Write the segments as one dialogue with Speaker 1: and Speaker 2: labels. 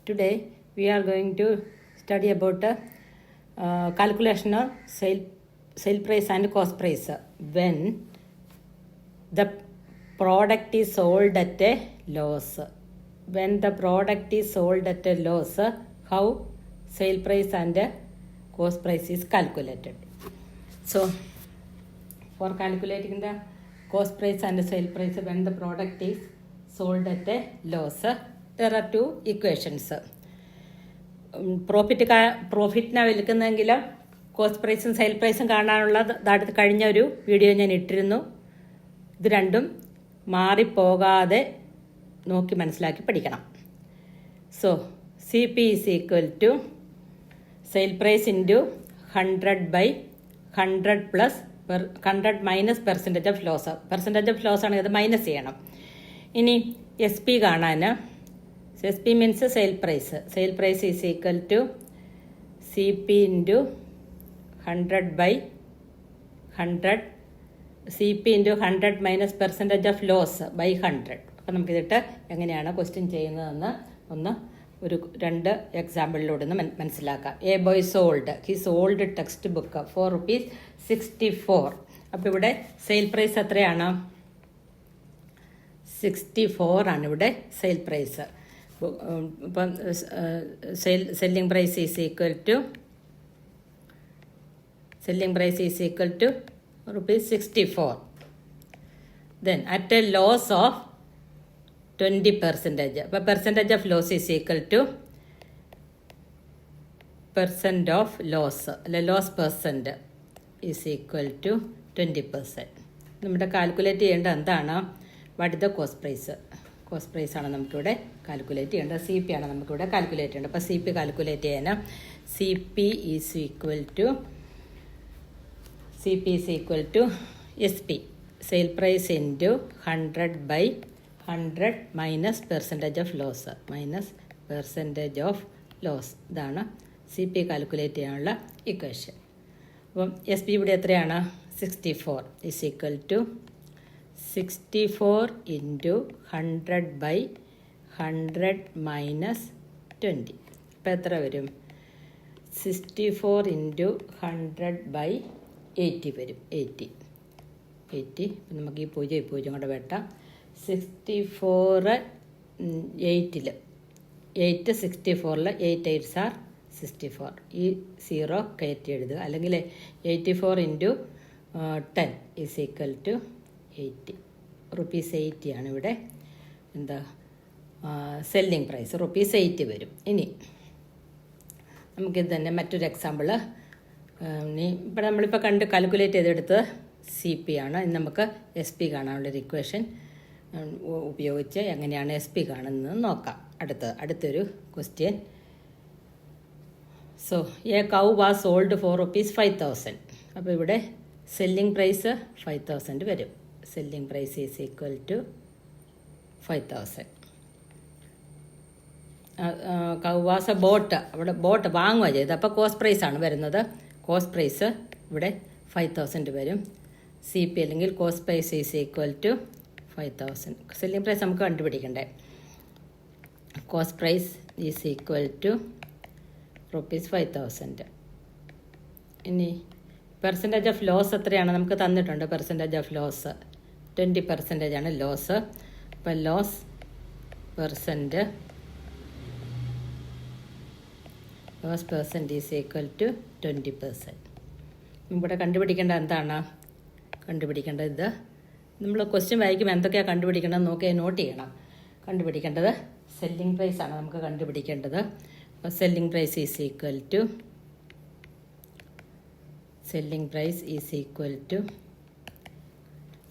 Speaker 1: Today we are going to study about calculation of sale price and cost price when the product is sold at a loss. When the product is sold at a loss, how sale price and cost price is calculated. So for calculating the cost price and sale price when the product is sold at a loss, there are two equations. പ്രോഫിറ്റിനെ വിൽക്കുന്നെങ്കിൽ cost പ്രൈസും sale പ്രൈസും കാണാനുള്ള അടുത്ത് കഴിഞ്ഞ ഒരു video ഞാൻ ഇട്ടിരുന്നു. ഇത് രണ്ടും മാറിപ്പോകാതെ നോക്കി മനസ്സിലാക്കി പഠിക്കണം. So C P is equal to sale price into 100/100 plus 100 minus percentage of loss. Percentage of loss ആണെങ്കിൽ അത് മൈനസ് ചെയ്യണം. ഇനി എസ് പി കാണാൻ S P means sale price. Sale price is equal to C P into 100/100 C P into 100 minus percentage of loss by 100. അപ്പം നമുക്കിതിട്ട് എങ്ങനെയാണ് question ചെയ്യുന്നതെന്ന് ഒരു രണ്ട് എക്സാമ്പിളിലൂടെ ഒന്ന് മനസ്സിലാക്കാം. A boy sold sold textbook ₹4.64. അപ്പോൾ ഇവിടെ സെയിൽ പ്രൈസ് എത്രയാണ്? 64 ആണ് ഇവിടെ സെയിൽ പ്രൈസ്. ഇപ്പം selling price is equal to ₹64. Then at a loss of 20%. അപ്പോൾ percentage of loss is equal to percent of loss അല്ലെ loss percent is equal to 20%. നമ്മുടെ calculate ചെയ്യേണ്ടത് എന്താണ്? What is the cost price. Cost price ആണ് നമുക്കിവിടെ calculate ചെയ്യേണ്ടത്. C P ആണ് നമുക്കിവിടെ കാൽക്കുലേറ്റ് ചെയ്യേണ്ടത്. അപ്പോൾ സി പി കാൽക്കുലേറ്റ് ചെയ്യാൻ C P is equal to S P sale price into 100/100 minus percentage of loss. ഇതാണ് സി പി കാൽക്കുലേറ്റ് ചെയ്യാനുള്ള ഇക്വേഷൻ. അപ്പം എസ് പി ഇവിടെ എത്രയാണ്? 64 is equal to 64 into 100/100 minus 20. അപ്പോൾ എത്ര വരും? 64 ഇൻറ്റു 100/80 വരും. 80. നമുക്ക് ഈ 0 കൂടെ വെട്ടാം. 64 8 64 8 8s are 64. ഈ 0 കയറ്റി എഴുതുക. അല്ലെങ്കിൽ 84 ഇൻറ്റു 10 ഈസ് ഈക്വൽ ടു 80. ₹80 ആണ് ഇവിടെ സെല്ലിംഗ് പ്രൈസ്. ₹80 വരും. ഇനി നമുക്കിത് തന്നെ മറ്റൊരു എക്സാമ്പിൾ. ഇപ്പം നമ്മളിപ്പോൾ കാൽക്കുലേറ്റ് ചെയ്തെടുത്ത് സി പി ആണ്. ഇനി നമുക്ക് എസ് പി കാണാനുള്ളൊരു ഇക്വേഷൻ ഉപയോഗിച്ച് എങ്ങനെയാണ് എസ് പി കാണുന്നത് നോക്കാം. അടുത്തൊരു question. So a cow was sold for ₹5,000. അപ്പോൾ ഇവിടെ സെല്ലിംഗ് പ്രൈസ് 5,000 വരും. Selling price is equal to 5,000. Cow was a bought. അവിടെ ബോട്ട് വാങ്ങുക ചെയ്ത്. അപ്പോൾ കോസ്റ്റ് പ്രൈസ് ആണ് വരുന്നത്. കോസ്റ്റ് പ്രൈസ് ഇവിടെ 5,000 വരും. സി പി അല്ലെങ്കിൽ cost price is equal to 5,000. Selling price നമുക്ക് കണ്ടുപിടിക്കണ്ടേ. Cost price is equal to ₹5,000. ഇനി പെർസെൻറ്റേജ് ഓഫ് ലോസ് എത്രയാണ്? നമുക്ക് തന്നിട്ടുണ്ട്. പെർസെൻറ്റേജ് ഓഫ് ലോസ് 20% ആണ് ലോസ്. അപ്പം loss percent is equal to 20%. ഇവിടെ കണ്ടുപിടിക്കേണ്ടത് എന്താണ്? കണ്ടുപിടിക്കേണ്ടത് ഇത് നമ്മൾ ക്വസ്റ്റ്യൻ വായിക്കുമ്പോൾ എന്തൊക്കെയാണ് കണ്ടുപിടിക്കേണ്ടത് നോക്കി നോട്ട് ചെയ്യണം. കണ്ടുപിടിക്കേണ്ടത് സെല്ലിംഗ് പ്രൈസ് ആണ് നമുക്ക് കണ്ടുപിടിക്കേണ്ടത്. അപ്പോൾ selling price is equal to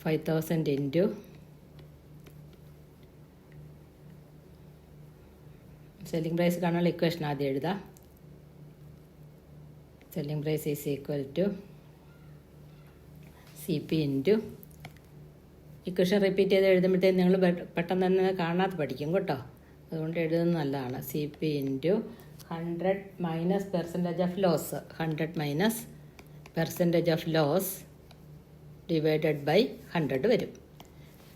Speaker 1: 5,000 into selling price കാണാനുള്ള ഇക്വേഷൻ ആദ്യം എഴുതാം. Selling price is equal to C P into equation repeat ചെയ്ത് എഴുതുമ്പോഴത്തേക്ക് നിങ്ങൾ പെട്ടെന്ന് തന്നെ കാണാതെ പഠിക്കും കേട്ടോ. അതുകൊണ്ട് എഴുതുന്നത് നല്ലതാണ്. C P into 100 minus percentage of loss. 100 minus percentage of loss divided by 100 വരും.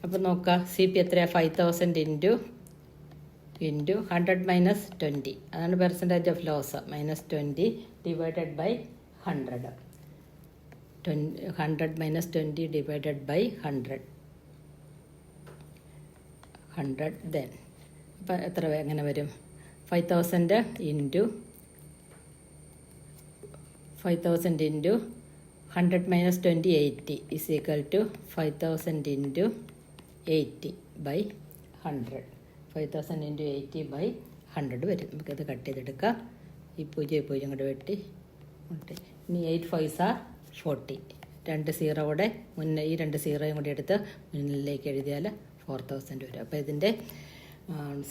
Speaker 1: അപ്പോൾ നോക്കുക, സി പി എത്രയാണ്? 5000 ഇൻറ്റു ഇൻറ്റു 100 മൈനസ് 20, അതാണ് percentage of loss, minus 20 divided by 100. 100 minus 20 divided by 100. Then ഇപ്പം എത്ര എങ്ങനെ വരും? 5000 into 100 minus 20 80 is equal to 5000 into 80 by 100. 5000 into 80 by 100 വരും. നമുക്കത് കട്ട് ചെയ്തെടുക്കാം. ഈ 0 കൂടെ വെട്ടി. ഇനി 8 5s are 40. 2 0 കൂടെ മുന്നേ ഈ 2 0 കൂടി എടുത്ത് മുന്നിലേക്ക് എഴുതിയാൽ 4000 വരും. അപ്പോൾ ഇതിൻ്റെ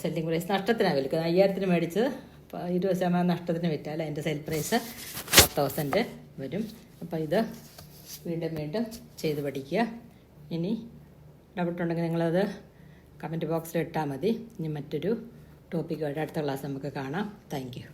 Speaker 1: സെല്ലിംഗ് പ്രൈസ് നഷ്ടത്തിനാണ് വിൽക്കുന്നത്. 5000 മേടിച്ചത് 20% നഷ്ടത്തിന് വിറ്റാൽ അതിൻ്റെ സെയിൽ പ്രൈസ് 4000 വരും. അപ്പോൾ ഇത് വീണ്ടും ചെയ്ത് പഠിക്കുക. ഇനി ഡൗട്ട് ഉണ്ടെങ്കിൽ നിങ്ങളത് കമൻറ്റ് ബോക്സിൽ ഇട്ടാൽ മതി. ഇനി മറ്റൊരു ടോപ്പിക്കുമായിട്ട് അടുത്ത ക്ലാസ് നമുക്ക് കാണാം. Thank you.